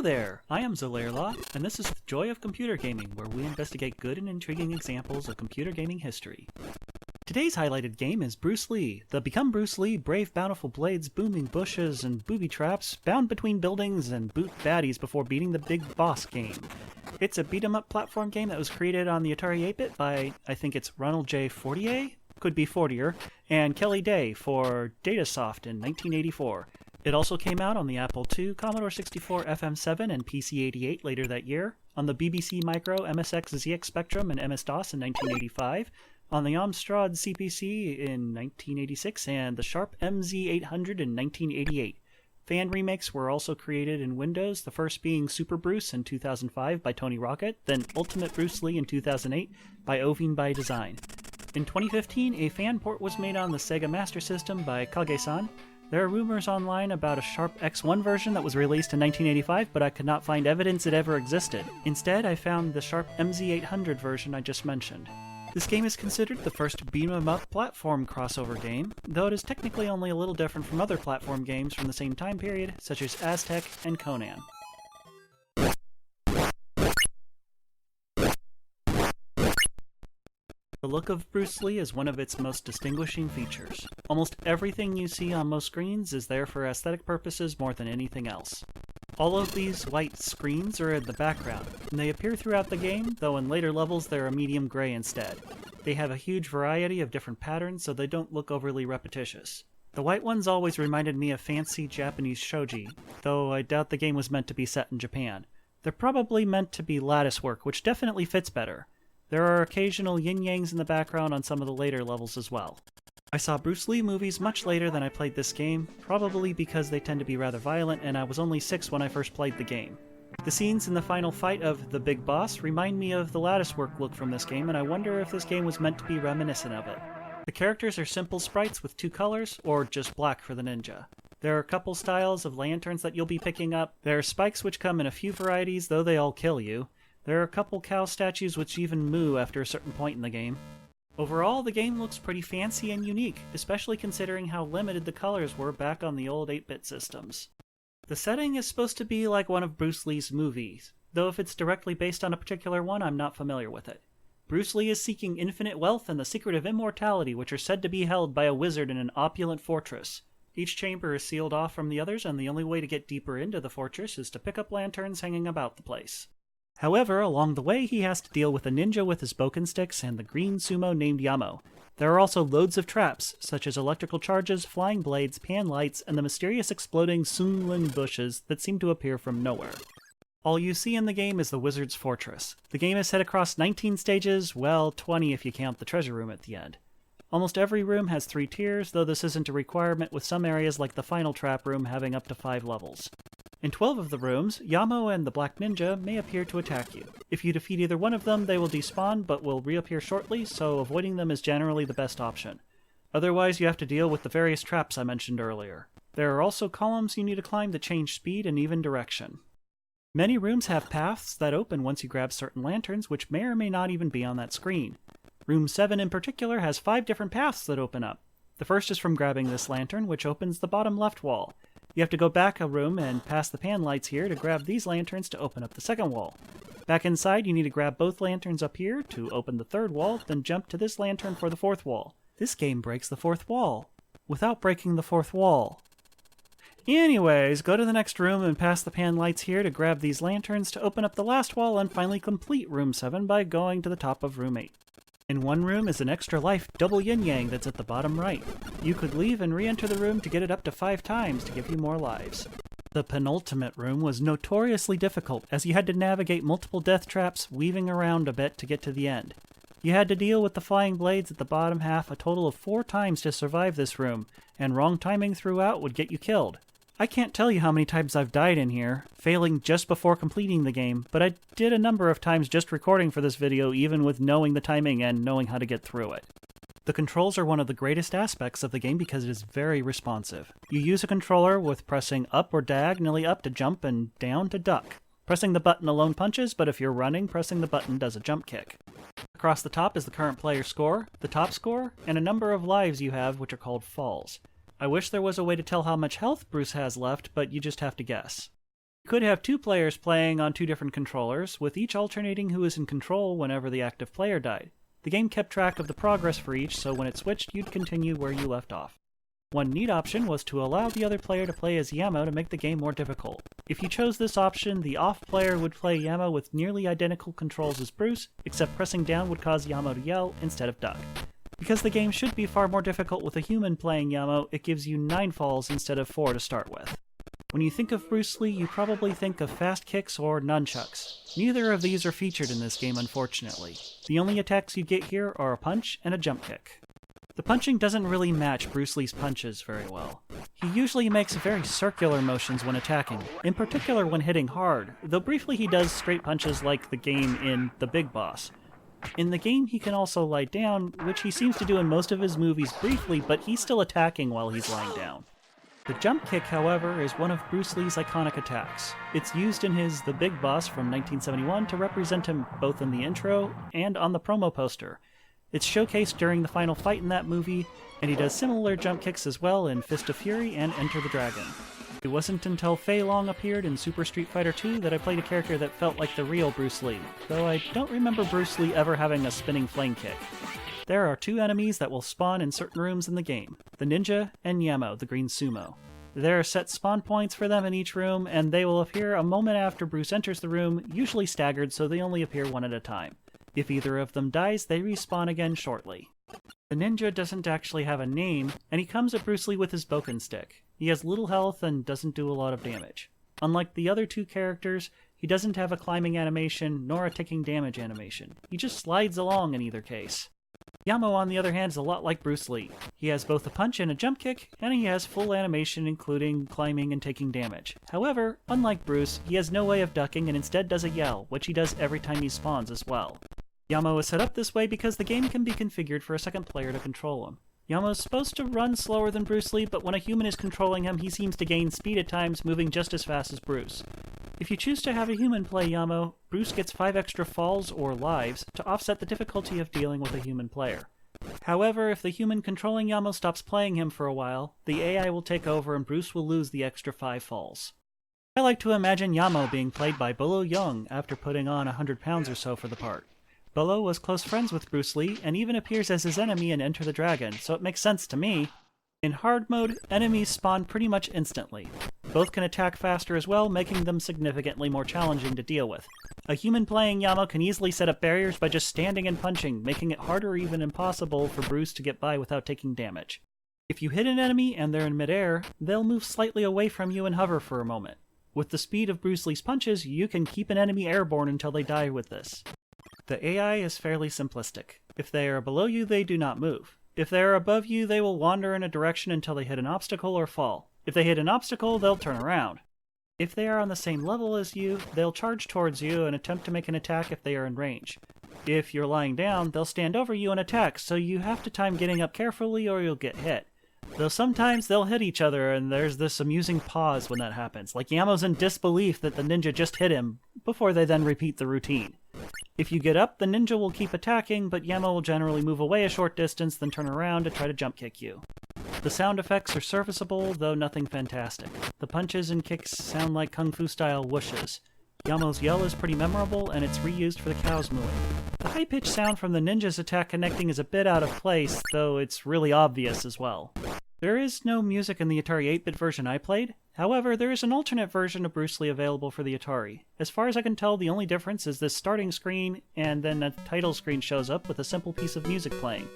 there! I am Zolairlaw, and this is the Joy of Computer Gaming, where we investigate good and intriguing examples of computer gaming history. Today's highlighted game is Bruce Lee, the Become Bruce Lee, brave bountiful blades, booming bushes, and booby traps, bound between buildings and boot baddies before beating the big boss game. It's a beat-em-up platform game that was created on the Atari 8-bit by, I think it's Ronald J. Fortier? Could be Fortier, and Kelly Day for Datasoft in 1984. It also came out on the Apple II, Commodore 64 FM7, and PC-88 later that year, on the BBC Micro, MSX ZX Spectrum, and MS-DOS in 1985, on the Amstrad CPC in 1986, and the Sharp MZ800 in 1988. Fan remakes were also created in Windows, the first being Super Bruce in 2005 by Tony Rocket, then Ultimate Bruce Lee in 2008 by Ovine by Design. In 2015, a fan port was made on the SEGA Master System by Kage-san. There are rumors online about a Sharp X1 version that was released in 1985, but I could not find evidence it ever existed. Instead, I found the Sharp MZ800 version I just mentioned. This game is considered the first beat-em-up platform crossover game, though it is technically only a little different from other platform games from the same time period, such as Aztec and Conan. The look of Bruce Lee is one of its most distinguishing features. Almost everything you see on most screens is there for aesthetic purposes more than anything else. All of these white screens are in the background, and they appear throughout the game, though in later levels they're a medium gray instead. They have a huge variety of different patterns, so they don't look overly repetitious. The white ones always reminded me of fancy Japanese shogi, though I doubt the game was meant to be set in Japan. They're probably meant to be lattice work, which definitely fits better. There are occasional yin-yangs in the background on some of the later levels as well. I saw Bruce Lee movies much later than I played this game, probably because they tend to be rather violent and I was only 6 when I first played the game. The scenes in the final fight of the big boss remind me of the latticework look from this game, and I wonder if this game was meant to be reminiscent of it. The characters are simple sprites with 2 colors, or just black for the ninja. There are a couple styles of lanterns that you'll be picking up. There are spikes which come in a few varieties, though they all kill you. There are a couple cow statues which even moo after a certain point in the game. Overall, the game looks pretty fancy and unique, especially considering how limited the colors were back on the old 8-bit systems. The setting is supposed to be like one of Bruce Lee's movies, though if it's directly based on a particular one, I'm not familiar with it. Bruce Lee is seeking infinite wealth and the secret of immortality, which are said to be held by a wizard in an opulent fortress. Each chamber is sealed off from the others, and the only way to get deeper into the fortress is to pick up lanterns hanging about the place. However, along the way he has to deal with a ninja with his boken sticks and the green sumo named Yamo. There are also loads of traps, such as electrical charges, flying blades, pan lights, and the mysterious exploding sunlin bushes that seem to appear from nowhere. All you see in the game is the wizard's fortress. The game is set across 19 stages, well, 20 if you count the treasure room at the end. Almost every room has 3 tiers, though this isn't a requirement, with some areas like the final trap room having up to 5 levels. In 12 of the rooms, Yamo and the Black Ninja may appear to attack you. If you defeat either one of them, they will despawn but will reappear shortly, so avoiding them is generally the best option. Otherwise, you have to deal with the various traps I mentioned earlier. There are also columns you need to climb to change speed and even direction. Many rooms have paths that open once you grab certain lanterns, which may or may not even be on that screen. Room 7 in particular has 5 different paths that open up. The first is from grabbing this lantern, which opens the bottom left wall. You have to go back a room and past the pan lights here to grab these lanterns to open up the second wall. Back inside, you need to grab both lanterns up here to open the third wall, then jump to this lantern for the fourth wall. This game breaks the fourth wall, without breaking the fourth wall. Anyways, go to the next room and past the pan lights here to grab these lanterns to open up the last wall and finally complete room 7 by going to the top of room 8. In one room is an extra life double yin-yang that's at the bottom right. You could leave and re-enter the room to get it up to 5 times to give you more lives. The penultimate room was notoriously difficult, as you had to navigate multiple death traps, weaving around a bit to get to the end. You had to deal with the flying blades at the bottom half a total of 4 times to survive this room, and wrong timing throughout would get you killed. I can't tell you how many times I've died in here, failing just before completing the game, but I did a number of times just recording for this video even with knowing the timing and knowing how to get through it. The controls are one of the greatest aspects of the game because it is very responsive. You use a controller with pressing up or diagonally up to jump and down to duck. Pressing the button alone punches, but if you're running, pressing the button does a jump kick. Across the top is the current player score, the top score, and a number of lives you have which are called falls. I wish there was a way to tell how much health Bruce has left, but you just have to guess. You could have two players playing on two different controllers, with each alternating who is in control whenever the active player died. The game kept track of the progress for each, so when it switched, you'd continue where you left off. One neat option was to allow the other player to play as Yamo to make the game more difficult. If you chose this option, the off player would play Yamo with nearly identical controls as Bruce, except pressing down would cause Yamo to yell instead of duck. Because the game should be far more difficult with a human playing Yamo, it gives you 9 falls instead of 4 to start with. When you think of Bruce Lee, you probably think of fast kicks or nunchucks. Neither of these are featured in this game, unfortunately. The only attacks you get here are a punch and a jump kick. The punching doesn't really match Bruce Lee's punches very well. He usually makes very circular motions when attacking, in particular when hitting hard, though briefly he does straight punches like the game in The Big Boss. In the game he can also lie down, which he seems to do in most of his movies briefly, but he's still attacking while he's lying down. The jump kick, however, is one of Bruce Lee's iconic attacks. It's used in his The Big Boss from 1971 to represent him both in the intro and on the promo poster. It's showcased during the final fight in that movie, and he does similar jump kicks as well in Fist of Fury and Enter the Dragon. It wasn't until Fei Long appeared in Super Street Fighter II that I played a character that felt like the real Bruce Lee, though I don't remember Bruce Lee ever having a spinning flame kick. There are 2 enemies that will spawn in certain rooms in the game, the Ninja and Yamo, the green sumo. There are set spawn points for them in each room, and they will appear a moment after Bruce enters the room, usually staggered so they only appear one at a time. If either of them dies, they respawn again shortly. The ninja doesn't actually have a name, and he comes at Bruce Lee with his Boken stick. He has little health and doesn't do a lot of damage. Unlike the other 2 characters, he doesn't have a climbing animation nor a taking damage animation. He just slides along in either case. Yamo, on the other hand, is a lot like Bruce Lee. He has both a punch and a jump kick, and he has full animation including climbing and taking damage. However, unlike Bruce, he has no way of ducking and instead does a yell, which he does every time he spawns as well. Yamo is set up this way because the game can be configured for a second player to control him. Yamo is supposed to run slower than Bruce Lee, but when a human is controlling him, he seems to gain speed at times, moving just as fast as Bruce. If you choose to have a human play Yamo, Bruce gets 5 extra falls or lives to offset the difficulty of dealing with a human player. However, if the human controlling Yamo stops playing him for a while, the AI will take over and Bruce will lose the extra 5 falls. I like to imagine Yamo being played by Bolo Young after putting on 100 pounds or so for the part. Bolo was close friends with Bruce Lee and even appears as his enemy in Enter the Dragon, so it makes sense to me. In hard mode, enemies spawn pretty much instantly. Both can attack faster as well, making them significantly more challenging to deal with. A human playing Yamo can easily set up barriers by just standing and punching, making it harder or even impossible for Bruce to get by without taking damage. If you hit an enemy and they're in midair, they'll move slightly away from you and hover for a moment. With the speed of Bruce Lee's punches, you can keep an enemy airborne until they die with this. The AI is fairly simplistic. If they are below you, they do not move. If they are above you, they will wander in a direction until they hit an obstacle or fall. If they hit an obstacle, they'll turn around. If they are on the same level as you, they'll charge towards you and attempt to make an attack if they are in range. If you're lying down, they'll stand over you and attack, so you have to time getting up carefully or you'll get hit. Though sometimes they'll hit each other and there's this amusing pause when that happens, like Yamo's in disbelief that the ninja just hit him, before they then repeat the routine. If you get up, the ninja will keep attacking, but Yamo will generally move away a short distance, then turn around to try to jump kick you. The sound effects are serviceable, though nothing fantastic. The punches and kicks sound like kung fu style whooshes. Yamo's yell is pretty memorable, and it's reused for the cows mooing. The high-pitched sound from the ninja's attack connecting is a bit out of place, though it's really obvious as well. There is no music in the Atari 8-bit version I played. However, there is an alternate version of Bruce Lee available for the Atari. As far as I can tell, the only difference is this starting screen, and then a title screen shows up with a simple piece of music playing.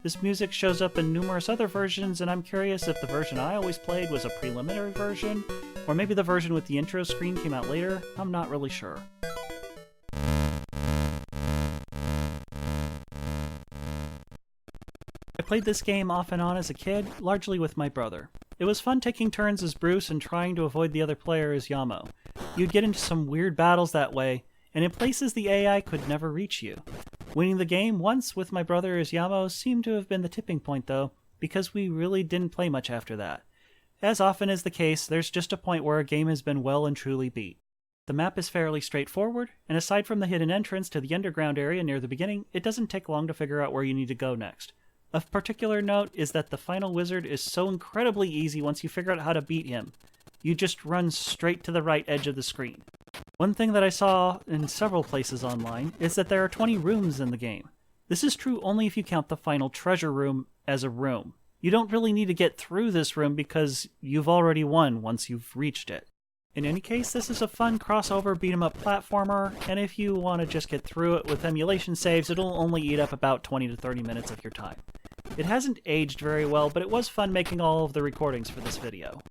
This music shows up in numerous other versions, and I'm curious if the version I always played was a preliminary version, or maybe the version with the intro screen came out later. I'm not really sure. I played this game off and on as a kid, largely with my brother. It was fun taking turns as Bruce and trying to avoid the other player as Yamo. You'd get into some weird battles that way, and in places the AI could never reach you. Winning the game once with my brother as Yamo seemed to have been the tipping point though, because we really didn't play much after that. As often is the case, there's just a point where a game has been well and truly beat. The map is fairly straightforward, and aside from the hidden entrance to the underground area near the beginning, it doesn't take long to figure out where you need to go next. Of particular note is that the final wizard is so incredibly easy once you figure out how to beat him. You just run straight to the right edge of the screen. One thing that I saw in several places online is that there are 20 rooms in the game. This is true only if you count the final treasure room as a room. You don't really need to get through this room because you've already won once you've reached it. In any case, this is a fun crossover beat-em-up platformer, and if you want to just get through it with emulation saves, it'll only eat up about 20 to 30 minutes of your time. It hasn't aged very well, but it was fun making all of the recordings for this video.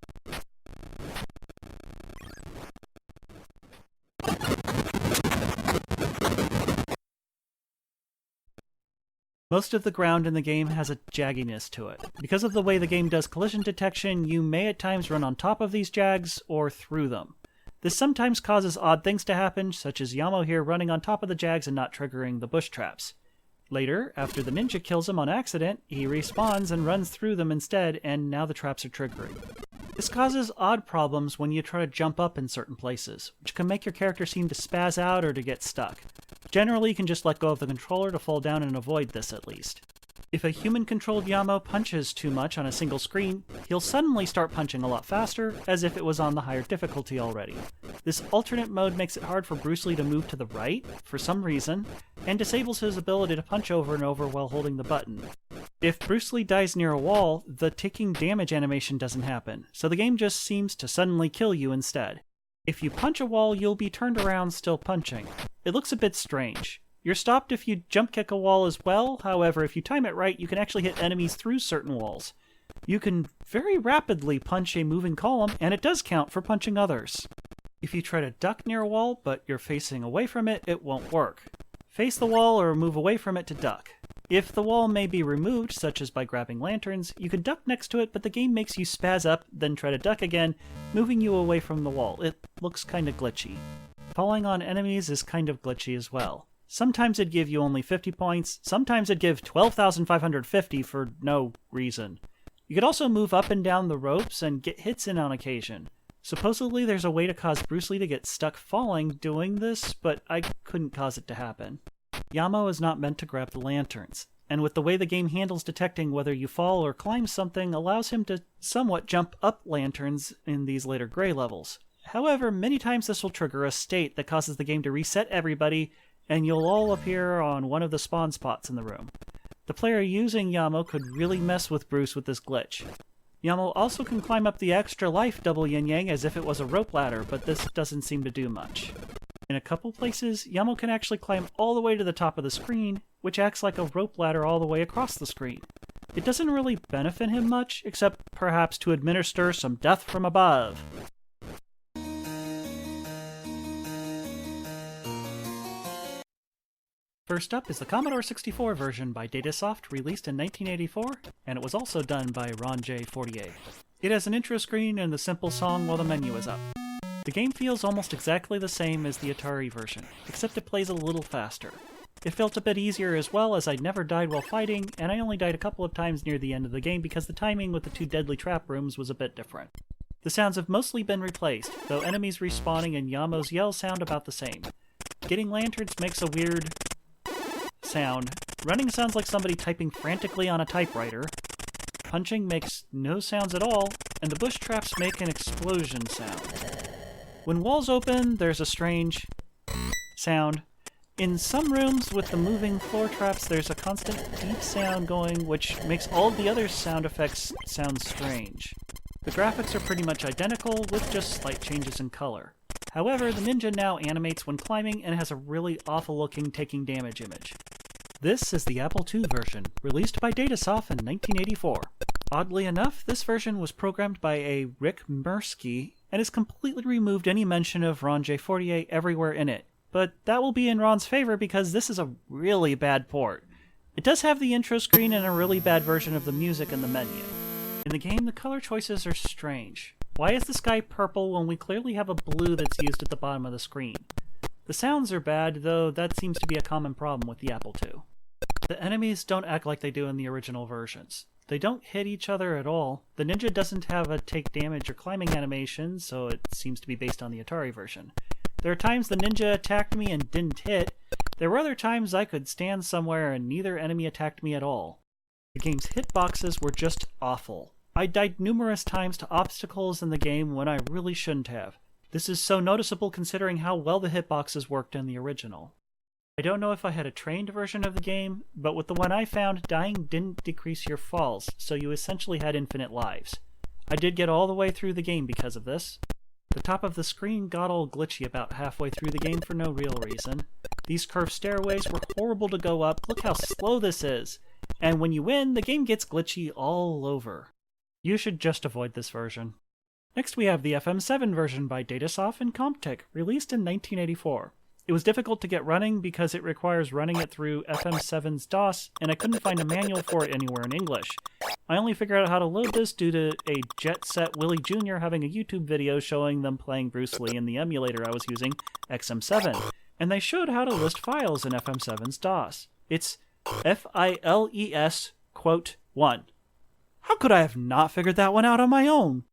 Most of the ground in the game has a jagginess to it. Because of the way the game does collision detection, you may at times run on top of these jags or through them. This sometimes causes odd things to happen, such as Yamo here running on top of the jags and not triggering the bush traps. Later, after the ninja kills him on accident, he respawns and runs through them instead, and now the traps are triggering. This causes odd problems when you try to jump up in certain places, which can make your character seem to spaz out or to get stuck. Generally, you can just let go of the controller to fall down and avoid this at least. If a human-controlled Yamo punches too much on a single screen, he'll suddenly start punching a lot faster, as if it was on the higher difficulty already. This alternate mode makes it hard for Bruce Lee to move to the right, for some reason, and disables his ability to punch over and over while holding the button. If Bruce Lee dies near a wall, the taking damage animation doesn't happen, so the game just seems to suddenly kill you instead. If you punch a wall, you'll be turned around still punching. It looks a bit strange. You're stopped if you jump kick a wall as well, however, if you time it right, you can actually hit enemies through certain walls. You can very rapidly punch a moving column, and it does count for punching others. If you try to duck near a wall, but you're facing away from it, it won't work. Face the wall or move away from it to duck. If the wall may be removed, such as by grabbing lanterns, you can duck next to it, but the game makes you spaz up, then try to duck again, moving you away from the wall. It looks kinda glitchy. Falling on enemies is kind of glitchy as well. Sometimes it'd give you only 50 points, sometimes it'd give 12,550 for no reason. You could also move up and down the ropes and get hits in on occasion. Supposedly there's a way to cause Bruce Lee to get stuck falling doing this, but I couldn't cause it to happen. Yamo is not meant to grab the lanterns, and with the way the game handles detecting whether you fall or climb something allows him to somewhat jump up lanterns in these later gray levels. However, many times this will trigger a state that causes the game to reset everybody, and you'll all appear on one of the spawn spots in the room. The player using Yamo could really mess with Bruce with this glitch. Yamo also can climb up the extra life double yin-yang as if it was a rope ladder, but this doesn't seem to do much. In a couple places, Yamo can actually climb all the way to the top of the screen, which acts like a rope ladder all the way across the screen. It doesn't really benefit him much, except perhaps to administer some death from above. First up is the Commodore 64 version by Datasoft, released in 1984, and it was also done by Ron J48. It has an intro screen and the simple song while the menu is up. The game feels almost exactly the same as the Atari version, except it plays a little faster. It felt a bit easier as well, as I'd never died while fighting, and I only died a couple of times near the end of the game because the timing with the two deadly trap rooms was a bit different. The sounds have mostly been replaced, though enemies respawning and Yamo's yells sound about the same. Getting lanterns makes a weird sound. Running sounds like somebody typing frantically on a typewriter. Punching makes no sounds at all, and the bush traps make an explosion sound. When walls open, there's a strange sound. In some rooms with the moving floor traps, there's a constant deep sound going, which makes all of the other sound effects sound strange. The graphics are pretty much identical, with just slight changes in color. However, the ninja now animates when climbing and has a really awful-looking taking damage image. This is the Apple II version, released by Datasoft in 1984. Oddly enough, this version was programmed by a Rick Mirsky, and has completely removed any mention of Ron J48 everywhere in it. But that will be in Ron's favor because this is a really bad port. It does have the intro screen and a really bad version of the music in the menu. In the game, the color choices are strange. Why is the sky purple when we clearly have a blue that's used at the bottom of the screen? The sounds are bad, though that seems to be a common problem with the Apple II. The enemies don't act like they do in the original versions. They don't hit each other at all. The ninja doesn't have a take damage or climbing animation, so it seems to be based on the Atari version. There are times the ninja attacked me and didn't hit. There were other times I could stand somewhere and neither enemy attacked me at all. The game's hitboxes were just awful. I died numerous times to obstacles in the game when I really shouldn't have. This is so noticeable considering how well the hitboxes worked in the original. I don't know if I had a trained version of the game, but with the one I found, dying didn't decrease your falls, so you essentially had infinite lives. I did get all the way through the game because of this. The top of the screen got all glitchy about halfway through the game for no real reason. These curved stairways were horrible to go up. Look how slow this is. And when you win, the game gets glitchy all over. You should just avoid this version. Next we have the FM7 version by Datasoft and Comptek, released in 1984. It was difficult to get running because it requires running it through FM7's DOS, and I couldn't find a manual for it anywhere in English. I only figured out how to load this due to a Jet Set Willie Jr. having a YouTube video showing them playing Bruce Lee in the emulator I was using, XM7, and they showed how to list files in FM7's DOS. It's FILES, quote, 1. How could I have not figured that one out on my own?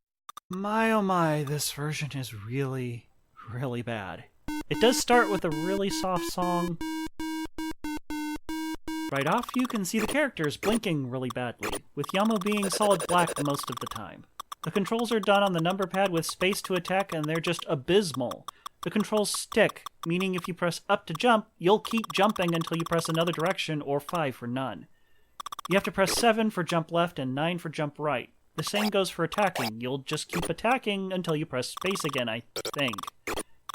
My oh my, this version is really, really bad. It does start with a really soft song. Right off, you can see the characters blinking really badly, with Yamo being solid black most of the time. The controls are done on the number pad with space to attack, and they're just abysmal. The controls stick, meaning if you press up to jump, you'll keep jumping until you press another direction, or 5 for none. You have to press 7 for jump left and 9 for jump right. The same goes for attacking. You'll just keep attacking until you press space again, I think.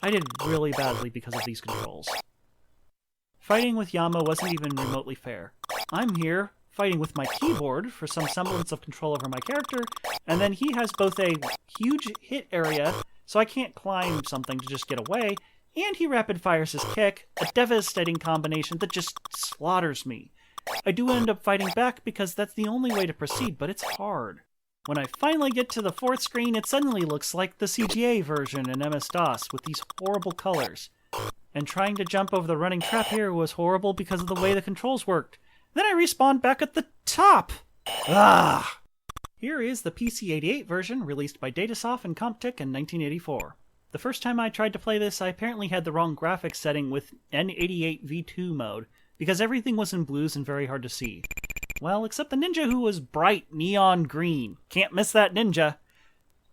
I did really badly because of these controls. Fighting with Yamo wasn't even remotely fair. I'm here, fighting with my keyboard for some semblance of control over my character, and then he has both a huge hit area, so I can't climb something to just get away, and he rapid fires his kick, a devastating combination that just slaughters me. I do end up fighting back because that's the only way to proceed, but it's hard. When I finally get to the fourth screen, it suddenly looks like the CGA version in MS-DOS with these horrible colors. And trying to jump over the running trap here was horrible because of the way the controls worked. Then I respawned back at the top! Ah! Here is the PC-88 version, released by Datasoft and Comptek in 1984. The first time I tried to play this, I apparently had the wrong graphics setting with N88V2 mode, because everything was in blues and very hard to see. Well, except the ninja who was bright neon green. Can't miss that ninja.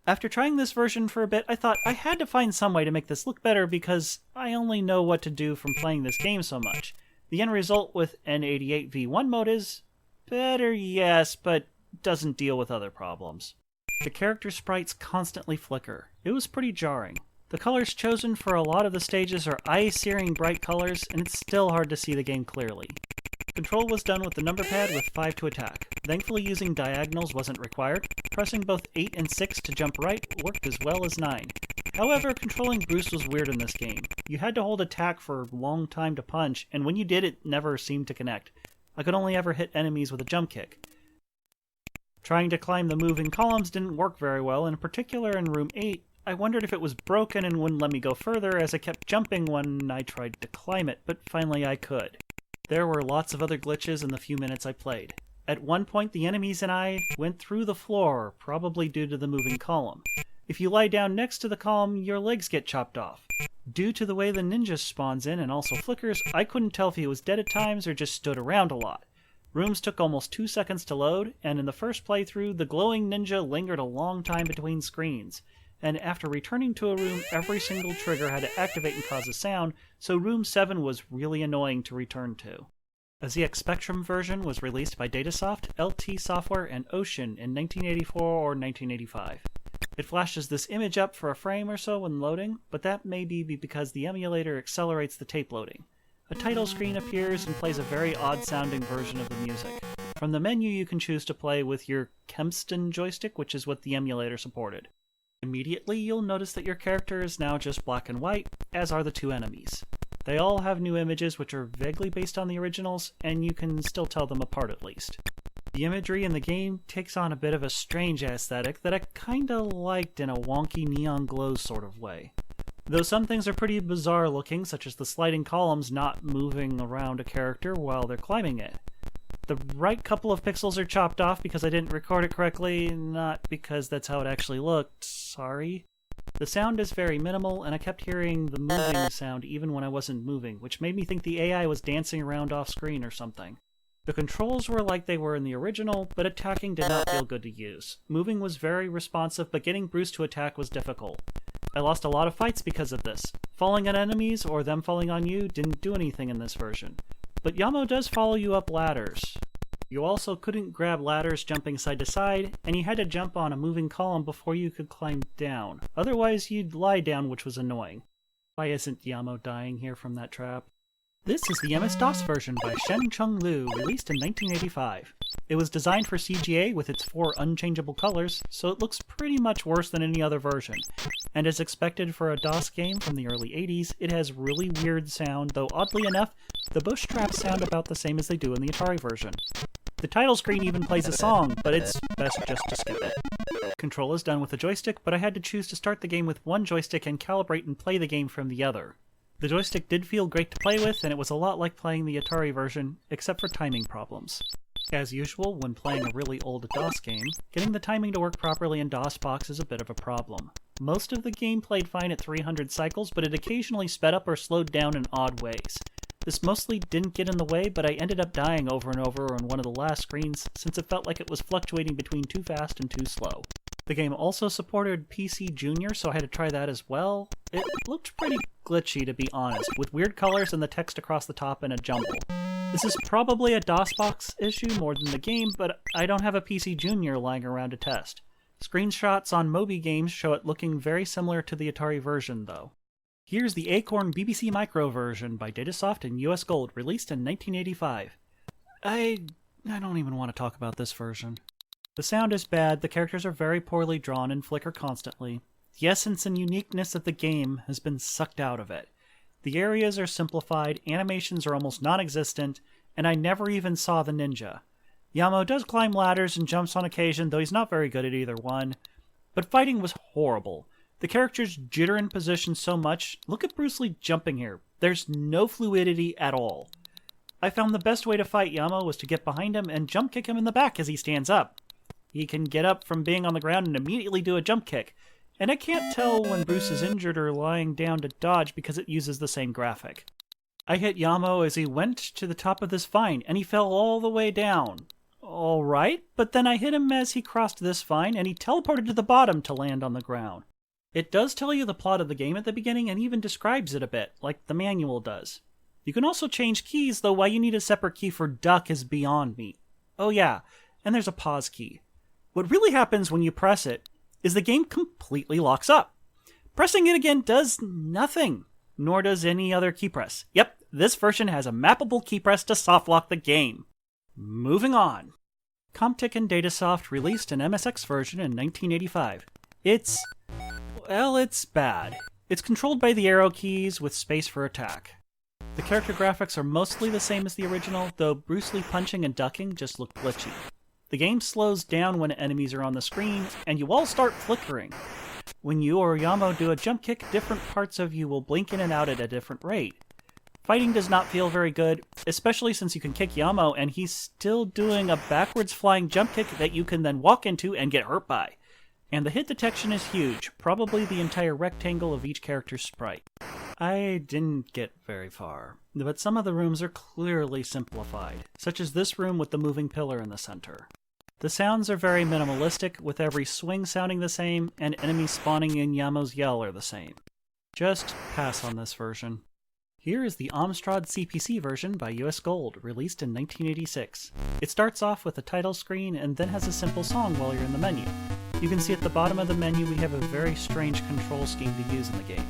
After trying this version for a bit, I thought I had to find some way to make this look better because I only know what to do from playing this game so much. The end result with N88V1 mode is better, yes, but doesn't deal with other problems. The character sprites constantly flicker. It was pretty jarring. The colors chosen for a lot of the stages are eye-searing bright colors, and it's still hard to see the game clearly. Control was done with the number pad with 5 to attack. Thankfully using diagonals wasn't required. Pressing both 8 and 6 to jump right worked as well as 9. However, controlling Bruce was weird in this game. You had to hold attack for a long time to punch, and when you did it never seemed to connect. I could only ever hit enemies with a jump kick. Trying to climb the moving columns didn't work very well, in particular in room 8. I wondered if it was broken and wouldn't let me go further as I kept jumping when I tried to climb it, but finally I could. There were lots of other glitches in the few minutes I played. At one point, the enemies and I went through the floor, probably due to the moving column. If you lie down next to the column, your legs get chopped off. Due to the way the ninja spawns in and also flickers, I couldn't tell if he was dead at times or just stood around a lot. Rooms took almost 2 seconds to load, and in the first playthrough, the glowing ninja lingered a long time between screens. And after returning to a room, every single trigger had to activate and cause a sound, so Room 7 was really annoying to return to. A ZX Spectrum version was released by Datasoft, LT Software, and Ocean in 1984 or 1985. It flashes this image up for a frame or so when loading, but that may be because the emulator accelerates the tape loading. A title screen appears and plays a very odd-sounding version of the music. From the menu you can choose to play with your Kempston joystick, which is what the emulator supported. Immediately, you'll notice that your character is now just black and white, as are the two enemies. They all have new images which are vaguely based on the originals, and you can still tell them apart at least. The imagery in the game takes on a bit of a strange aesthetic that I kinda liked in a wonky neon glow sort of way. Though some things are pretty bizarre looking, such as the sliding columns not moving around a character while they're climbing it. The right couple of pixels are chopped off because I didn't record it correctly, not because that's how it actually looked, sorry. The sound is very minimal, and I kept hearing the moving sound even when I wasn't moving, which made me think the AI was dancing around off screen or something. The controls were like they were in the original, but attacking did not feel good to use. Moving was very responsive, but getting Bruce to attack was difficult. I lost a lot of fights because of this. Falling on enemies, or them falling on you, didn't do anything in this version. But Yamo does follow you up ladders. You also couldn't grab ladders jumping side to side, and you had to jump on a moving column before you could climb down. Otherwise, you'd lie down, which was annoying. Why isn't Yamo dying here from that trap? This is the MS-DOS version by Shen Chung Liu, released in 1985. It was designed for CGA with its 4 unchangeable colors, so it looks pretty much worse than any other version. And as expected for a DOS game from the early 80s, it has really weird sound, though oddly enough, the bush traps sound about the same as they do in the Atari version. The title screen even plays a song, but it's best just to skip it. Control is done with a joystick, but I had to choose to start the game with one joystick and calibrate and play the game from the other. The joystick did feel great to play with, and it was a lot like playing the Atari version, except for timing problems. As usual, when playing a really old DOS game, getting the timing to work properly in DOSBox is a bit of a problem. Most of the game played fine at 300 cycles, but it occasionally sped up or slowed down in odd ways. This mostly didn't get in the way, but I ended up dying over and over on one of the last screens since it felt like it was fluctuating between too fast and too slow. The game also supported PC Junior, so I had to try that as well. It looked pretty glitchy, to be honest, with weird colors and the text across the top in a jumble. This is probably a DOSBox issue more than the game, but I don't have a PC Junior lying around to test. Screenshots on Moby Games show it looking very similar to the Atari version, though. Here's the Acorn BBC Micro version by Datasoft and US Gold, released in 1985. I don't even want to talk about this version. The sound is bad, the characters are very poorly drawn and flicker constantly. The essence and uniqueness of the game has been sucked out of it. The areas are simplified, animations are almost non-existent, and I never even saw the ninja. Yamo does climb ladders and jumps on occasion, though he's not very good at either one. But fighting was horrible. The characters jitter in position so much. Look at Bruce Lee jumping here. There's no fluidity at all. I found the best way to fight Yamo was to get behind him and jump kick him in the back as he stands up. He can get up from being on the ground and immediately do a jump kick. And I can't tell when Bruce is injured or lying down to dodge because it uses the same graphic. I hit Yamo as he went to the top of this vine, and he fell all the way down. Alright, but then I hit him as he crossed this vine, and he teleported to the bottom to land on the ground. It does tell you the plot of the game at the beginning and even describes it a bit, like the manual does. You can also change keys, though why you need a separate key for duck is beyond me. Oh yeah, and there's a pause key. What really happens when you press it is the game completely locks up. Pressing it again does nothing, nor does any other key press. Yep, this version has a mappable key press to softlock the game. Moving on. Comptic and Datasoft released an MSX version in 1985. It's bad. It's controlled by the arrow keys with space for attack. The character graphics are mostly the same as the original, though Bruce Lee punching and ducking just look glitchy. The game slows down when enemies are on the screen, and you all start flickering. When you or Yamo do a jump kick, different parts of you will blink in and out at a different rate. Fighting does not feel very good, especially since you can kick Yamo and he's still doing a backwards flying jump kick that you can then walk into and get hurt by. And the hit detection is huge, probably the entire rectangle of each character's sprite. I didn't get very far, but some of the rooms are clearly simplified, such as this room with the moving pillar in the center. The sounds are very minimalistic, with every swing sounding the same, and enemies spawning in Yamo's yell are the same. Just pass on this version. Here is the Amstrad CPC version by US Gold, released in 1986. It starts off with a title screen and then has a simple song while you're in the menu. You can see at the bottom of the menu we have a very strange control scheme to use in the game.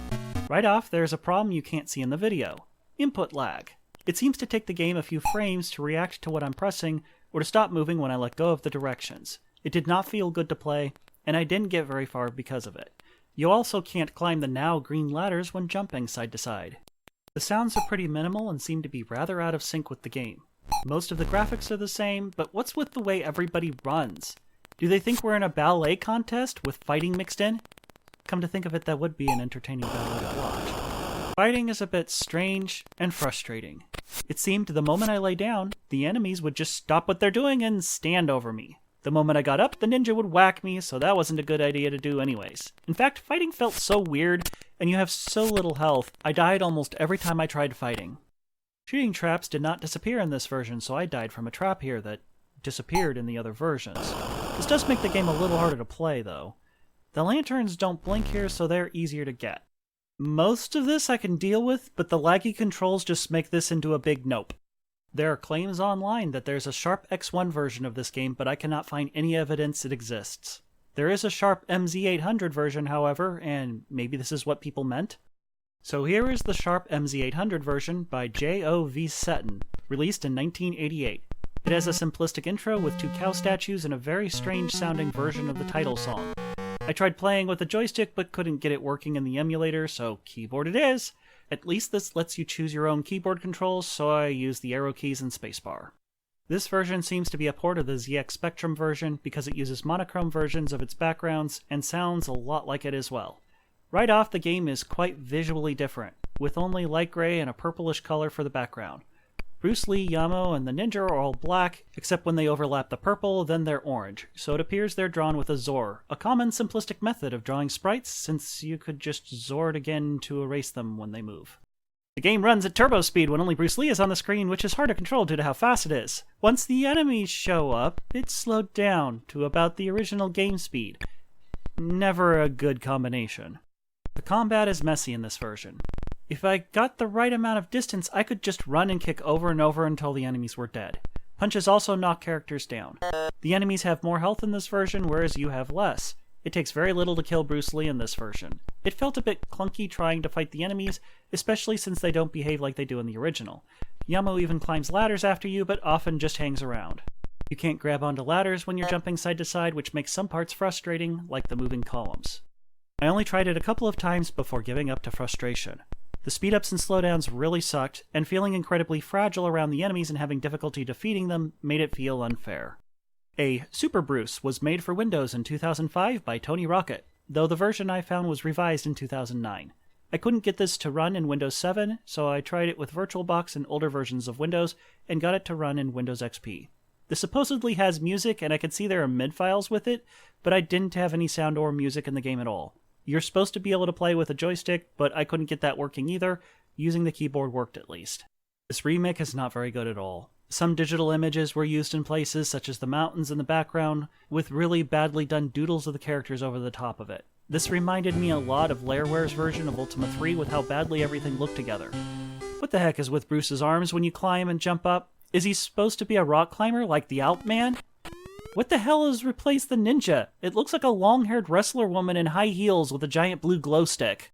Right off, there's a problem you can't see in the video. Input lag. It seems to take the game a few frames to react to what I'm pressing, or to stop moving when I let go of the directions. It did not feel good to play, and I didn't get very far because of it. You also can't climb the now green ladders when jumping side to side. The sounds are pretty minimal and seem to be rather out of sync with the game. Most of the graphics are the same, but what's with the way everybody runs? Do they think we're in a ballet contest with fighting mixed in? Come to think of it, that would be an entertaining ballet to watch. Fighting is a bit strange and frustrating. It seemed the moment I lay down, the enemies would just stop what they're doing and stand over me. The moment I got up, the ninja would whack me, so that wasn't a good idea to do anyways. In fact, fighting felt so weird, and you have so little health, I died almost every time I tried fighting. Shooting traps did not disappear in this version, so I died from a trap here that disappeared in the other versions. This does make the game a little harder to play, though. The lanterns don't blink here, so they're easier to get. Most of this I can deal with, but the laggy controls just make this into a big nope. There are claims online that there's a Sharp X1 version of this game, but I cannot find any evidence it exists. There is a Sharp MZ800 version, however, and maybe this is what people meant. So here is the Sharp MZ800 version by J.O.V. Seton, released in 1988. It has a simplistic intro with 2 cow statues and a very strange-sounding version of the title song. I tried playing with a joystick but couldn't get it working in the emulator, so keyboard it is. At least this lets you choose your own keyboard controls, so I used the arrow keys and spacebar. This version seems to be a port of the ZX Spectrum version because it uses monochrome versions of its backgrounds and sounds a lot like it as well. Right off, the game is quite visually different, with only light gray and a purplish color for the background. Bruce Lee, Yamo, and the ninja are all black, except when they overlap the purple, then they're orange, so it appears they're drawn with a Zor, a common simplistic method of drawing sprites since you could just Zord again to erase them when they move. The game runs at turbo speed when only Bruce Lee is on the screen, which is hard to control due to how fast it is. Once the enemies show up, it's slowed down to about the original game speed. Never a good combination. The combat is messy in this version. If I got the right amount of distance, I could just run and kick over and over until the enemies were dead. Punches also knock characters down. The enemies have more health in this version, whereas you have less. It takes very little to kill Bruce Lee in this version. It felt a bit clunky trying to fight the enemies, especially since they don't behave like they do in the original. Yamo even climbs ladders after you, but often just hangs around. You can't grab onto ladders when you're jumping side to side, which makes some parts frustrating, like the moving columns. I only tried it a couple of times before giving up to frustration. The speed-ups and slowdowns really sucked, and feeling incredibly fragile around the enemies and having difficulty defeating them made it feel unfair. A Super Bruce was made for Windows in 2005 by Tony Rocket, though the version I found was revised in 2009. I couldn't get this to run in Windows 7, so I tried it with VirtualBox and older versions of Windows, and got it to run in Windows XP. This supposedly has music, and I could see there are MIDI files with it, but I didn't have any sound or music in the game at all. You're supposed to be able to play with a joystick, but I couldn't get that working either. Using the keyboard worked at least. This remake is not very good at all. Some digital images were used in places such as the mountains in the background, with really badly done doodles of the characters over the top of it. This reminded me a lot of Lairware's version of Ultima 3 with how badly everything looked together. What the heck is with Bruce's arms when you climb and jump up? Is he supposed to be a rock climber like the Alp Man? What the hell has replaced the ninja? It looks like a long-haired wrestler woman in high heels with a giant blue glow stick.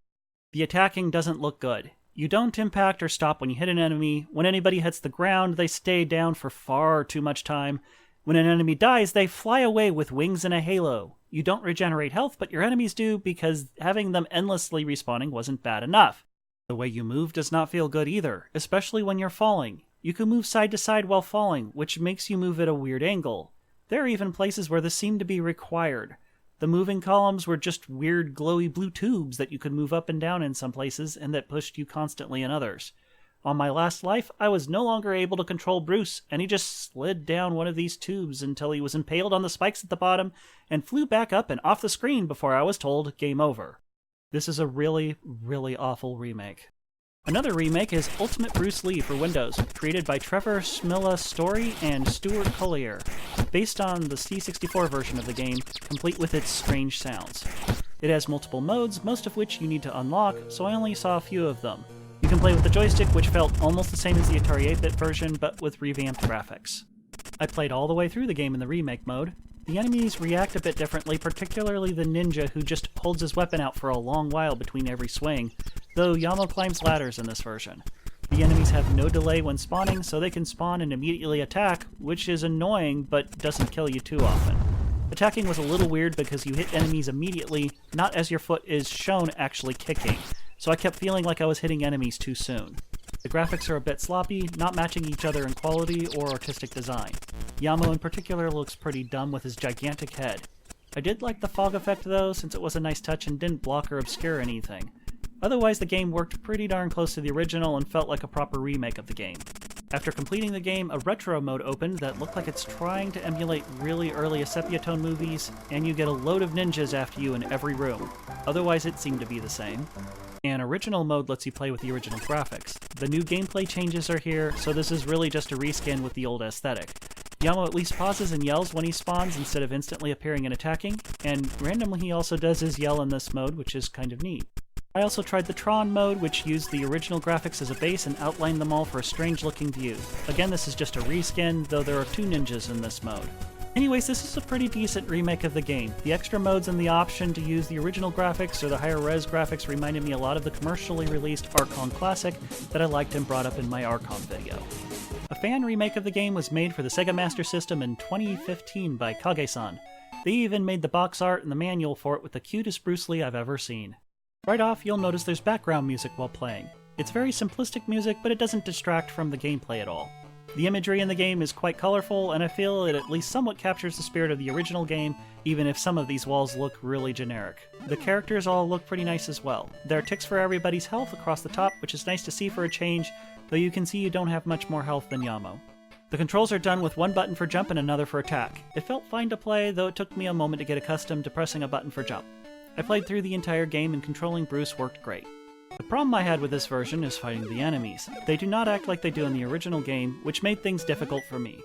The attacking doesn't look good. You don't impact or stop when you hit an enemy. When anybody hits the ground, they stay down for far too much time. When an enemy dies, they fly away with wings and a halo. You don't regenerate health, but your enemies do because having them endlessly respawning wasn't bad enough. The way you move does not feel good either, especially when you're falling. You can move side to side while falling, which makes you move at a weird angle. There are even places where this seemed to be required. The moving columns were just weird glowy blue tubes that you could move up and down in some places and that pushed you constantly in others. On my last life, I was no longer able to control Bruce, and he just slid down one of these tubes until he was impaled on the spikes at the bottom and flew back up and off the screen before I was told game over. This is a really, really awful remake. Another remake is Ultimate Bruce Lee for Windows, created by Trevor Smilla Story and Stuart Collier, based on the C64 version of the game, complete with its strange sounds. It has multiple modes, most of which you need to unlock, so I only saw a few of them. You can play with the joystick, which felt almost the same as the Atari 8-bit version, but with revamped graphics. I played all the way through the game in the remake mode. The enemies react a bit differently, particularly the ninja who just holds his weapon out for a long while between every swing, though Yamo climbs ladders in this version. The enemies have no delay when spawning, so they can spawn and immediately attack, which is annoying but doesn't kill you too often. Attacking was a little weird because you hit enemies immediately, not as your foot is shown actually kicking, so I kept feeling like I was hitting enemies too soon. The graphics are a bit sloppy, not matching each other in quality or artistic design. Yamo in particular looks pretty dumb with his gigantic head. I did like the fog effect though, since it was a nice touch and didn't block or obscure anything. Otherwise the game worked pretty darn close to the original and felt like a proper remake of the game. After completing the game, a retro mode opened that looked like it's trying to emulate really early sepia-tone movies, and you get a load of ninjas after you in every room. Otherwise it seemed to be the same. And original mode lets you play with the original graphics. The new gameplay changes are here, so this is really just a reskin with the old aesthetic. Yamo at least pauses and yells when he spawns instead of instantly appearing and attacking, and randomly he also does his yell in this mode, which is kind of neat. I also tried the Tron mode, which used the original graphics as a base and outlined them all for a strange looking view. Again, this is just a reskin, though there are 2 ninjas in this mode. Anyways, this is a pretty decent remake of the game. The extra modes and the option to use the original graphics or the higher res graphics reminded me a lot of the commercially released Archon Classic that I liked and brought up in my Archon video. A fan remake of the game was made for the Sega Master System in 2015 by Kage-san. They even made the box art and the manual for it with the cutest Bruce Lee I've ever seen. Right off, you'll notice there's background music while playing. It's very simplistic music, but it doesn't distract from the gameplay at all. The imagery in the game is quite colorful, and I feel it at least somewhat captures the spirit of the original game, even if some of these walls look really generic. The characters all look pretty nice as well. There are ticks for everybody's health across the top, which is nice to see for a change, though you can see you don't have much more health than Yamo. The controls are done with one button for jump and another for attack. It felt fine to play, though it took me a moment to get accustomed to pressing a button for jump. I played through the entire game and controlling Bruce worked great. The problem I had with this version is fighting the enemies. They do not act like they do in the original game, which made things difficult for me.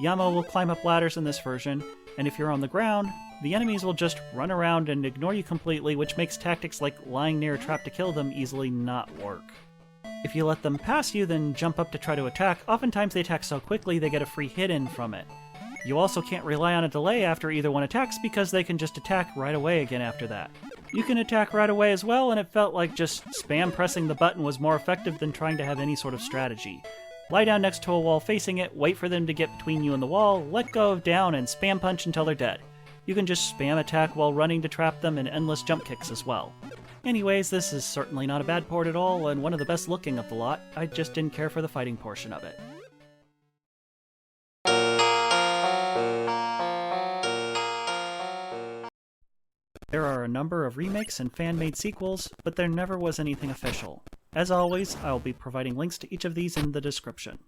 Yamo will climb up ladders in this version, and if you're on the ground, the enemies will just run around and ignore you completely, which makes tactics like lying near a trap to kill them easily not work. If you let them pass you, then jump up to try to attack, oftentimes they attack so quickly they get a free hit in from it. You also can't rely on a delay after either one attacks because they can just attack right away again after that. You can attack right away as well, and it felt like just spam pressing the button was more effective than trying to have any sort of strategy. Lie down next to a wall facing it, wait for them to get between you and the wall, let go of down, and spam punch until they're dead. You can just spam attack while running to trap them and endless jump kicks as well. Anyways, this is certainly not a bad port at all, and one of the best looking of the lot. I just didn't care for the fighting portion of it. There are a number of remakes and fan-made sequels, but there never was anything official. As always, I will be providing links to each of these in the description.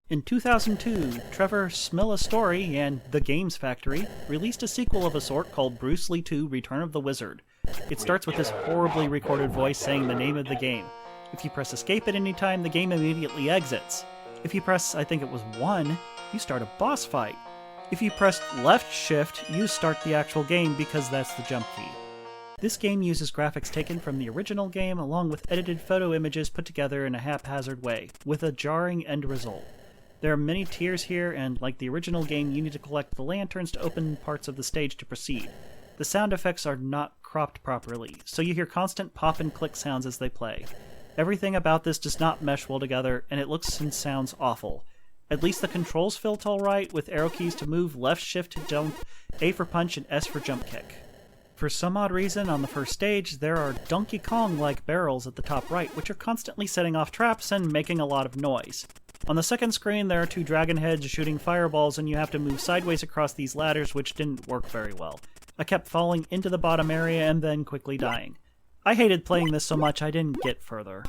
In 2002, Trevor Smillastory and The Games Factory released a sequel of a sort called Bruce Lee 2 Return of the Wizard. It starts with this horribly recorded voice saying the name of the game. If you press escape at any time, the game immediately exits. If you press, I think it was 1, you start a boss fight. If you press left shift, you start the actual game because that's the jump key. This game uses graphics taken from the original game along with edited photo images put together in a haphazard way, with a jarring end result. There are many tiers here, and like the original game, you need to collect the lanterns to open parts of the stage to proceed. The sound effects are not cropped properly, so you hear constant pop and click sounds as they play. Everything about this does not mesh well together, and it looks and sounds awful. At least the controls felt alright, with arrow keys to move, left shift to jump, A for punch, and S for jump kick. For some odd reason, on the first stage, there are Donkey Kong-like barrels at the top right, which are constantly setting off traps and making a lot of noise. On the second screen, there are 2 dragon heads shooting fireballs, and you have to move sideways across these ladders, which didn't work very well. I kept falling into the bottom area and then quickly dying. I hated playing this so much I didn't get further.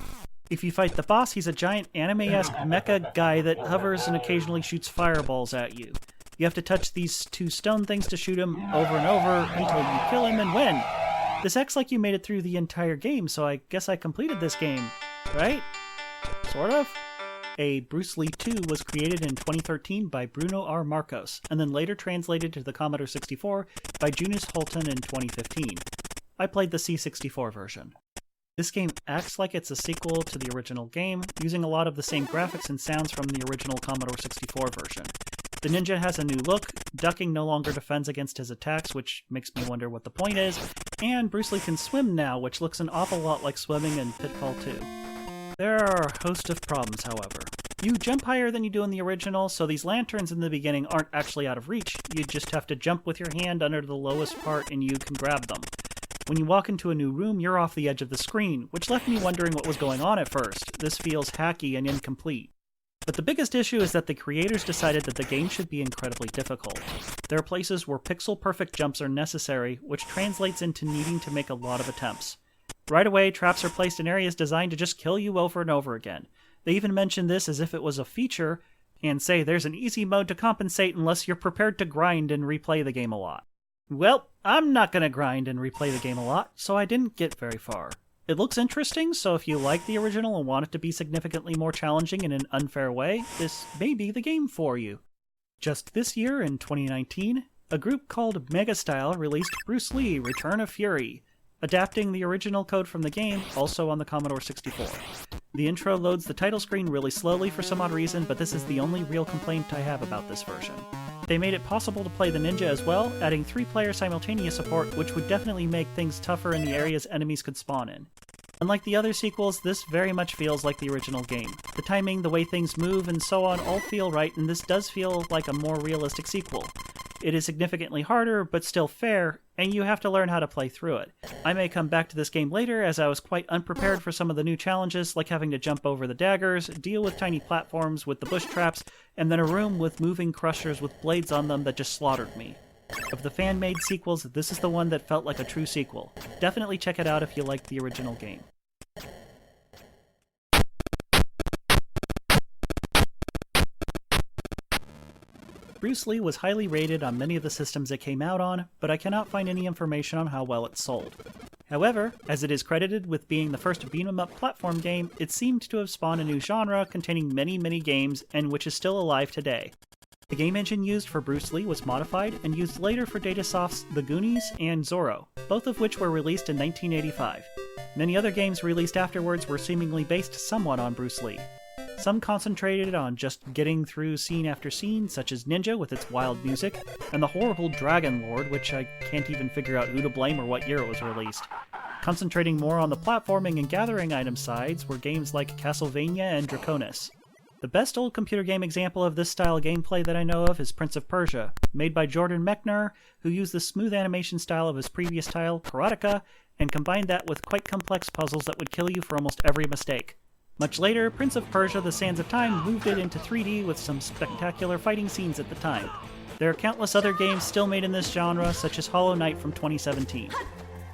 If you fight the boss, he's a giant anime-esque mecha guy that hovers and occasionally shoots fireballs at you. You have to touch these 2 stone things to shoot him over and over until you kill him and win. This acts like you made it through the entire game, so I guess I completed this game, right? Sort of? A Bruce Lee 2 was created in 2013 by Bruno R. Marcos, and then later translated to the Commodore 64 by Junius Holton in 2015. I played the C64 version. This game acts like it's a sequel to the original game, using a lot of the same graphics and sounds from the original Commodore 64 version. The ninja has a new look, ducking no longer defends against his attacks, which makes me wonder what the point is, and Bruce Lee can swim now, which looks an awful lot like swimming in Pitfall 2. There are a host of problems, however. You jump higher than you do in the original, so these lanterns in the beginning aren't actually out of reach. You just have to jump with your hand under the lowest part and you can grab them. When you walk into a new room, you're off the edge of the screen, which left me wondering what was going on at first. This feels hacky and incomplete. But the biggest issue is that the creators decided that the game should be incredibly difficult. There are places where pixel-perfect jumps are necessary, which translates into needing to make a lot of attempts. Right away, traps are placed in areas designed to just kill you over and over again. They even mention this as if it was a feature, and say there's an easy mode to compensate unless you're prepared to grind and replay the game a lot. Well, I'm not going to grind and replay the game a lot, so I didn't get very far. It looks interesting, so if you like the original and want it to be significantly more challenging in an unfair way, this may be the game for you. Just this year, in 2019, a group called Megastyle released Bruce Lee: Return of Fury, adapting the original code from the game, also on the Commodore 64. The intro loads the title screen really slowly for some odd reason, but this is the only real complaint I have about this version. They made it possible to play the ninja as well, adding 3-player simultaneous support, which would definitely make things tougher in the areas enemies could spawn in. Unlike the other sequels, this very much feels like the original game. The timing, the way things move, and so on all feel right, and this does feel like a more realistic sequel. It is significantly harder, but still fair, and you have to learn how to play through it. I may come back to this game later, as I was quite unprepared for some of the new challenges, like having to jump over the daggers, deal with tiny platforms with the bush traps, and then a room with moving crushers with blades on them that just slaughtered me. Of the fan-made sequels, this is the one that felt like a true sequel. Definitely check it out if you liked the original game. Bruce Lee was highly rated on many of the systems it came out on, but I cannot find any information on how well it sold. However, as it is credited with being the first beat-em-up platform game, it seemed to have spawned a new genre containing many games and which is still alive today. The game engine used for Bruce Lee was modified and used later for Datasoft's The Goonies and Zorro, both of which were released in 1985. Many other games released afterwards were seemingly based somewhat on Bruce Lee. Some concentrated on just getting through scene after scene, such as Ninja with its wild music, and the horrible Dragon Lord, which I can't even figure out who to blame or what year it was released. Concentrating more on the platforming and gathering item sides were games like Castlevania and Draconis. The best old computer game example of this style of gameplay that I know of is Prince of Persia, made by Jordan Mechner, who used the smooth animation style of his previous title, Karateka, and combined that with quite complex puzzles that would kill you for almost every mistake. Much later, Prince of Persia: The Sands of Time moved it into 3D with some spectacular fighting scenes at the time. There are countless other games still made in this genre, such as Hollow Knight from 2017.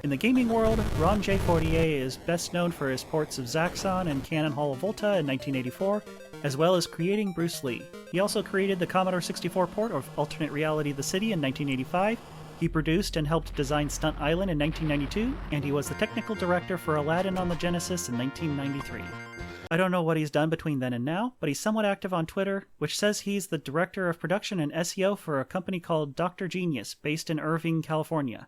In the gaming world, Ron J. Fortier is best known for his ports of Zaxxon and Cannon Hall Volta in 1984, as well as creating Bruce Lee. He also created the Commodore 64 port of Alternate Reality: The City in 1985, he produced and helped design Stunt Island in 1992, and he was the technical director for Aladdin on the Genesis in 1993. I don't know what he's done between then and now, but he's somewhat active on Twitter, which says he's the director of production and SEO for a company called Dr. Genius, based in Irvine, California.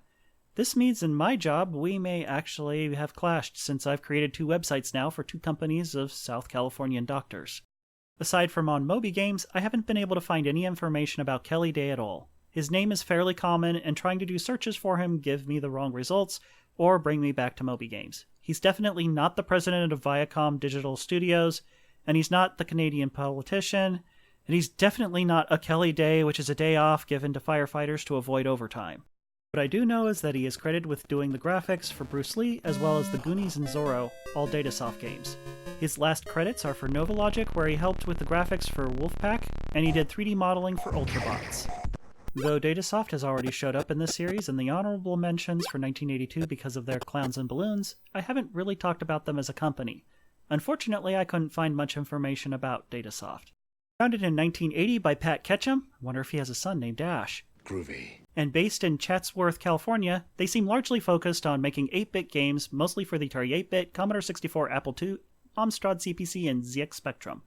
This means in my job, we may actually have clashed, since I've created 2 websites now for 2 companies of South Californian doctors. Aside from on Moby Games, I haven't been able to find any information about Kelly Day at all. His name is fairly common, and trying to do searches for him give me the wrong results, or bring me back to Moby Games. He's definitely not the president of Viacom Digital Studios, and he's not the Canadian politician, and he's definitely not a Kelly Day, which is a day off given to firefighters to avoid overtime. What I do know is that he is credited with doing the graphics for Bruce Lee, as well as The Goonies and Zorro, all Datasoft games. His last credits are for Novalogic, where he helped with the graphics for Wolfpack, and he did 3D modeling for Ultrabots. Though Datasoft has already showed up in this series in the honorable mentions for 1982 because of their Clowns and Balloons, I haven't really talked about them as a company. Unfortunately, I couldn't find much information about Datasoft. Founded in 1980 by Pat Ketchum, wonder if he has a son named Ash. Groovy. And based in Chatsworth, California, they seem largely focused on making 8-bit games, mostly for the Atari 8-bit, Commodore 64, Apple II, Amstrad CPC, and ZX Spectrum.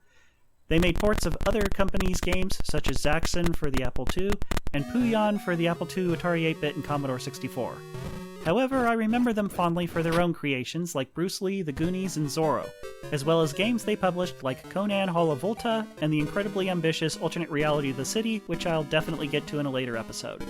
They made ports of other companies' games, such as Zaxxon for the Apple II, and Puyon for the Apple II, Atari 8-bit, and Commodore 64. However, I remember them fondly for their own creations like Bruce Lee, The Goonies, and Zorro, as well as games they published like Conan Hall of Volta and the incredibly ambitious Alternate Reality: The City, which I'll definitely get to in a later episode.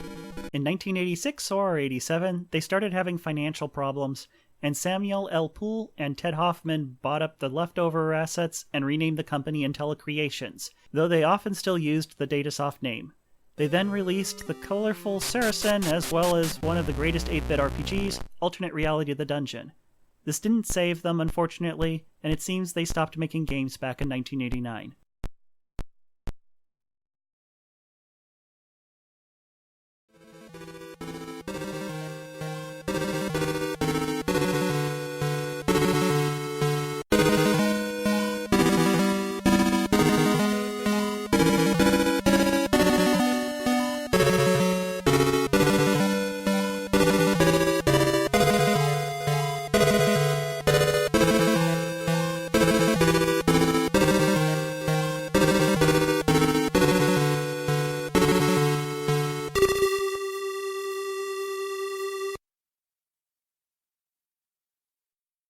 In 1986 or 87, they started having financial problems, and Samuel L. Poole and Ted Hoffman bought up the leftover assets and renamed the company IntelliCreations, though they often still used the Datasoft name. They then released the colorful Saracen, as well as one of the greatest 8-bit RPGs, Alternate Reality: The Dungeon. This didn't save them, unfortunately, and it seems they stopped making games back in 1989.